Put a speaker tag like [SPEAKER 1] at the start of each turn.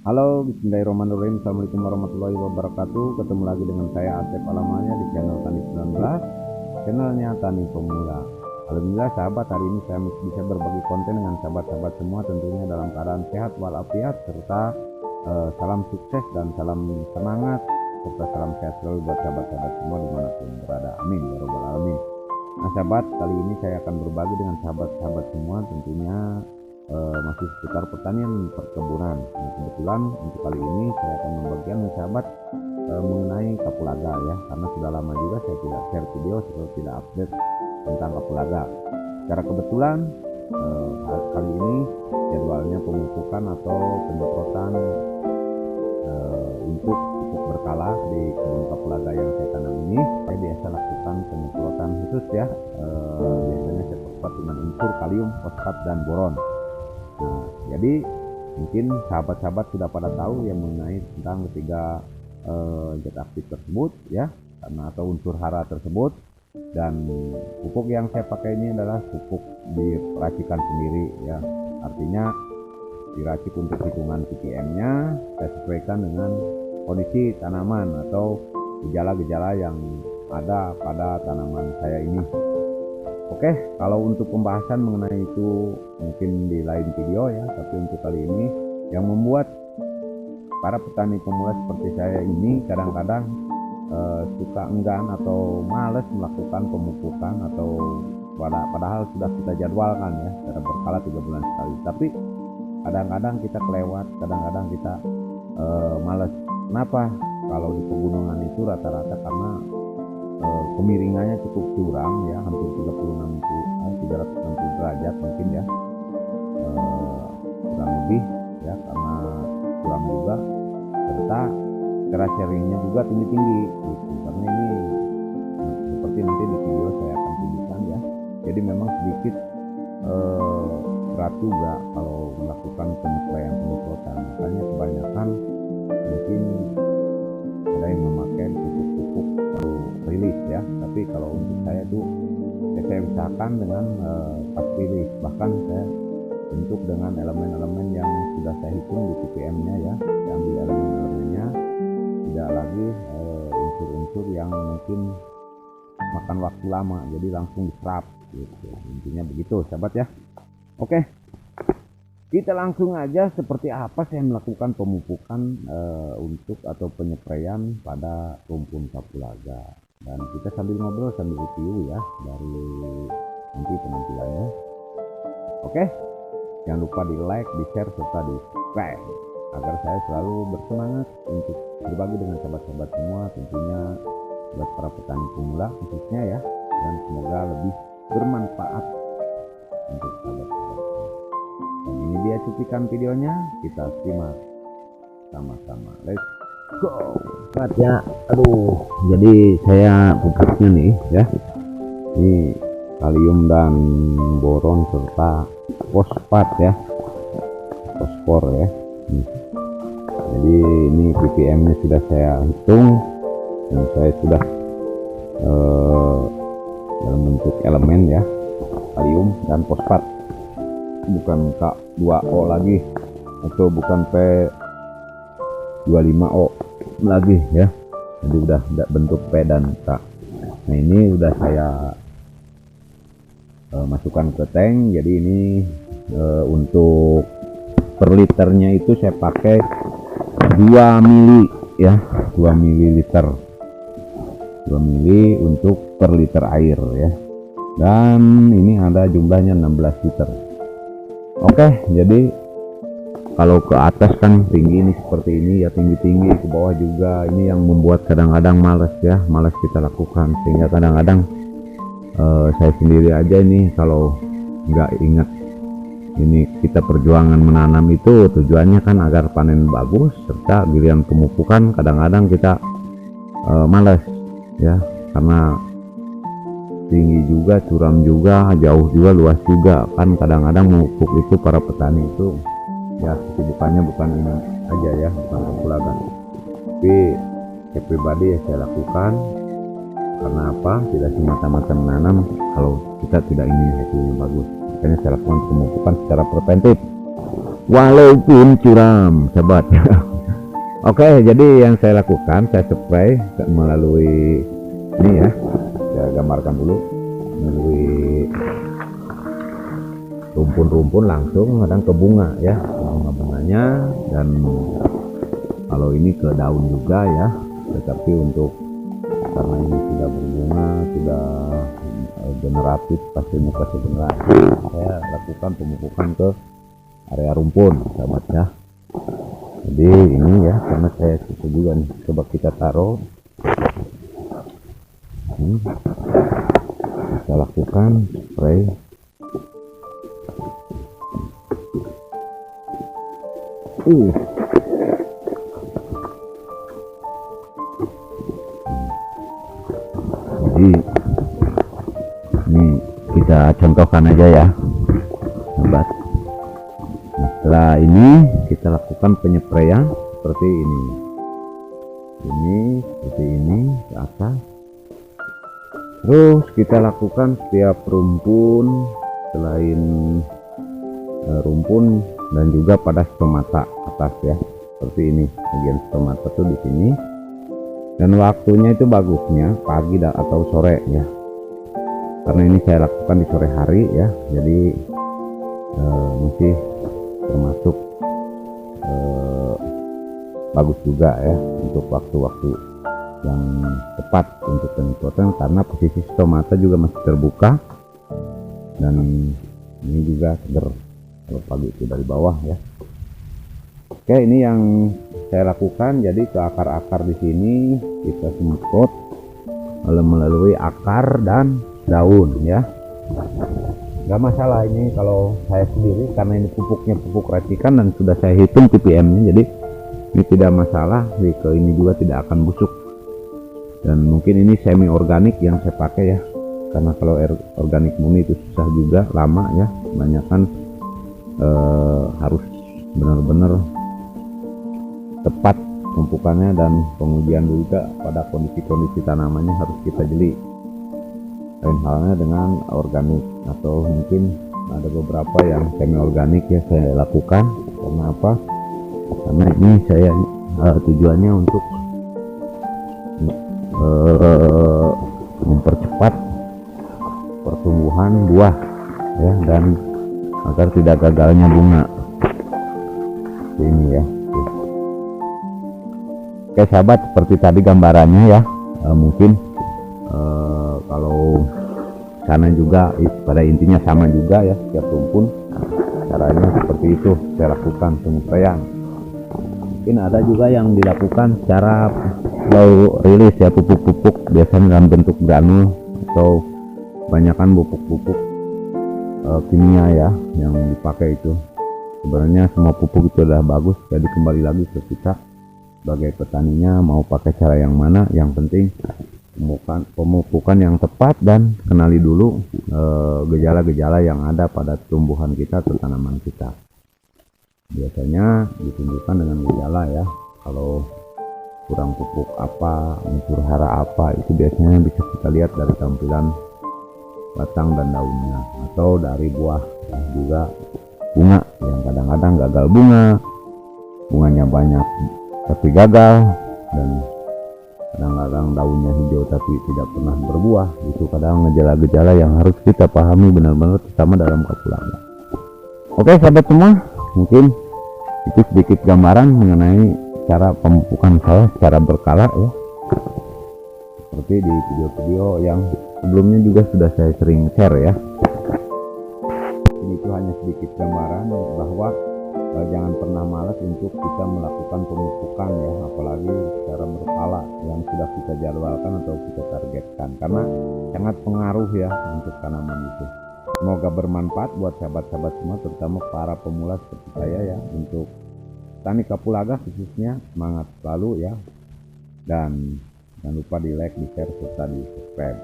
[SPEAKER 1] Halo, bismillahirrahmanirrahim. Assalamualaikum warahmatullahi wabarakatuh. Ketemu lagi dengan saya Asep Alamanya di channel Tani 19, channelnya Tani Pemula. Alhamdulillah sahabat, hari ini saya bisa berbagi konten dengan sahabat-sahabat semua, tentunya dalam keadaan sehat walafiat, serta salam sukses dan salam semangat, serta salam sehat selalu buat sahabat-sahabat semua dimanapun berada. Amin ya robbal alamin. Nah sahabat, kali ini saya akan berbagi dengan sahabat-sahabat semua, tentunya masih seputar pertanian perkebunan. Nah, kebetulan untuk kali ini saya akan membagikan sahabat mengenai kapulaga ya, karena sudah lama juga saya tidak share video atau tidak update tentang kapulaga. Secara kebetulan kali ini jadwalnya pemupukan atau penyemprotan untuk pupuk berkala di kebun kapulaga yang saya tanam ini. Saya biasa lakukan penyemprotan khusus ya, biasanya saya perkuat dengan unsur kalium, fosfat, dan boron. Nah, jadi mungkin sahabat-sahabat sudah pada tahu yang mengenai tentang ketiga zat aktif tersebut ya, karena atau unsur hara tersebut. Dan pupuk yang saya pakai ini adalah pupuk diracikan sendiri ya, artinya diracik untuk hitungan ppm-nya saya sesuaikan dengan kondisi tanaman atau gejala-gejala yang ada pada tanaman saya ini. Oke, kalau untuk pembahasan mengenai itu mungkin di lain video ya, tapi untuk kali ini yang membuat para petani pemula seperti saya ini kadang-kadang suka enggan atau males melakukan pemupukan, atau padahal sudah kita jadwalkan ya secara berkala 3 bulan sekali, tapi kadang-kadang kita kelewat, kadang-kadang kita males. Kenapa? Kalau di pegunungan itu rata-rata karena kemiringannya cukup curam ya, hampir 360 derajat mungkin ya, kurang lebih ya, karena curam juga, serta curah sharingnya juga tinggi-tinggi gitu. Karena ini seperti nanti di video saya akan tunjukkan ya, jadi memang sedikit berat juga kalau melakukan penyemprotan. Makanya kebanyakan mungkin ada yang memakai pupuk-pupuk rilis ya, tapi kalau untuk saya itu saya usahakan dengan pas rilis, bahkan saya bentuk dengan elemen-elemen yang sudah saya hitung di ppm-nya ya, diambil elemen-elemennya, tidak lagi unsur-unsur yang mungkin makan waktu lama, jadi langsung diserap gitu. Intinya begitu sahabat ya. Oke, kita langsung aja seperti apa saya melakukan pemupukan untuk atau penyepraian pada rumpun kapulaga, dan kita sambil ngobrol sambil review ya dari nanti penampilannya. Oke, jangan lupa di like, di share, serta di subscribe agar saya selalu bersemangat untuk berbagi dengan sahabat-sahabat semua, tentunya buat para petani pemula khususnya ya, dan semoga lebih bermanfaat untuk sahabat-sahabat. Dan ini dia cuplikan videonya, kita simak sama-sama. Let's go. Ya, aduh, jadi saya pupuknya nih ya, ini kalium dan boron serta fosfat ya, fosfor ya. Jadi ini ppm-nya sudah saya hitung, dan saya sudah dalam bentuk elemen ya, kalium dan fosfat, bukan K2O lagi atau bukan P25O lagi ya, jadi udah bentuk P dan K. Nah ini udah saya masukkan ke tank. Jadi ini untuk per liternya itu saya pakai 2 mili ya, 2 mililiter, 2 mili untuk per liter air ya, dan ini ada jumlahnya 16 liter. Oke, jadi kalau ke atas kan tinggi ini seperti ini ya, tinggi-tinggi, ke bawah juga, ini yang membuat kadang-kadang males ya, males kita lakukan, sehingga kadang-kadang saya sendiri aja ini kalau nggak ingat ini kita perjuangan menanam itu tujuannya kan agar panen bagus, serta giliran pemupukan kadang-kadang kita males ya, karena tinggi juga, curam juga, jauh juga, luas juga kan. Kadang-kadang memupuk itu para petani itu ya kesibukannya bukan ini aja ya, bukan kapulaga, tapi saya pribadi ya saya lakukan karena apa, tidak semata-mata menanam kalau kita tidak ingin hasilnya bagus. Makanya saya lakukan pemupukan secara preventif walaupun curam, sahabat. Oke, jadi yang saya lakukan, saya spray melalui ini ya, saya gambarkan dulu, melalui rumpun-rumpun langsung kadang ke bunga ya, bunga-bunganya, dan kalau ini ke daun juga ya, tetapi untuk karena ini sudah berbunga, sudah generatif, pastinya pasti generasi, saya lakukan pemupukan ke area rumpun, sahabat ya. Jadi ini ya, karena saya suka juga nih, coba kita taruh, kita lakukan spray. Jadi ini kita contohkan aja ya, sahabat. Nah, setelah ini kita lakukan penyepraian seperti ini, seperti ini ke atas. Terus kita lakukan setiap rumpun, selain rumpun dan juga pada stomata atas ya, seperti ini. Bagian stomata tuh di sini. Dan waktunya itu bagusnya pagi atau sore ya, karena ini saya lakukan di sore hari ya, jadi masih termasuk bagus juga ya untuk waktu-waktu yang tepat untuk penyemprotan, karena posisi stomata juga masih terbuka dan ini juga seger kalau pagi itu dari bawah ya. Oke, ini yang saya lakukan. Jadi ke akar-akar di sini kita semprot melalui akar dan daun ya. Gak masalah ini kalau saya sendiri, karena ini pupuknya pupuk racikan dan sudah saya hitung ppm-nya, jadi ini tidak masalah. Ke ini juga tidak akan busuk. Dan mungkin ini semi organik yang saya pakai ya, karena kalau organik murni itu susah juga, lama ya, kebanyakan harus benar-benar tepat pemupukannya dan pengujian juga pada kondisi-kondisi tanamannya harus kita jeli. Lain halnya dengan organik, atau mungkin ada beberapa yang semi organik ya saya lakukan. Karena apa? Karena ini saya tujuannya untuk mempercepat pertumbuhan buah ya, dan agar tidak gagalnya bunga. Ini ya. Oke sahabat, seperti tadi gambarannya ya, mungkin kalau karena juga pada intinya sama juga ya, setiap rumpun caranya seperti itu saya lakukan penyepraian. Mungkin ada juga yang dilakukan secara slow release ya, pupuk-pupuk biasanya dalam bentuk granul, atau kebanyakan pupuk-pupuk kimia ya yang dipakai itu. Sebenarnya semua pupuk itu adalah bagus, jadi kembali lagi ke kita sebagai petaninya mau pakai cara yang mana. Yang penting pemupukan yang tepat dan kenali dulu gejala-gejala yang ada pada tumbuhan kita atau tanaman kita. Biasanya ditunjukkan dengan gejala ya, kalau kurang pupuk apa, unsur hara apa, itu biasanya bisa kita lihat dari tampilan batang dan daunnya, atau dari buah juga bunga yang kadang-kadang gagal bunga, bunganya banyak tapi gagal, dan kadang-kadang daunnya hijau tapi tidak pernah berbuah. Itu kadang gejala-gejala yang harus kita pahami benar-benar, terutama dalam kapulaga. Oke sahabat semua, mungkin itu sedikit gambaran mengenai cara pemupukan saya secara berkala ya, seperti di video-video yang sebelumnya juga sudah saya sering share ya. Ini itu hanya sedikit gambaran bahwa jangan pernah malas untuk kita melakukan pemupukan ya, apalagi secara berkala yang sudah kita jadwalkan atau kita targetkan, karena sangat pengaruh ya untuk tanaman itu. Semoga bermanfaat buat sahabat-sahabat semua, terutama para pemula seperti saya ya, untuk tani kapulaga khususnya. Semangat selalu ya, dan jangan lupa di like, di share, serta di subscribe.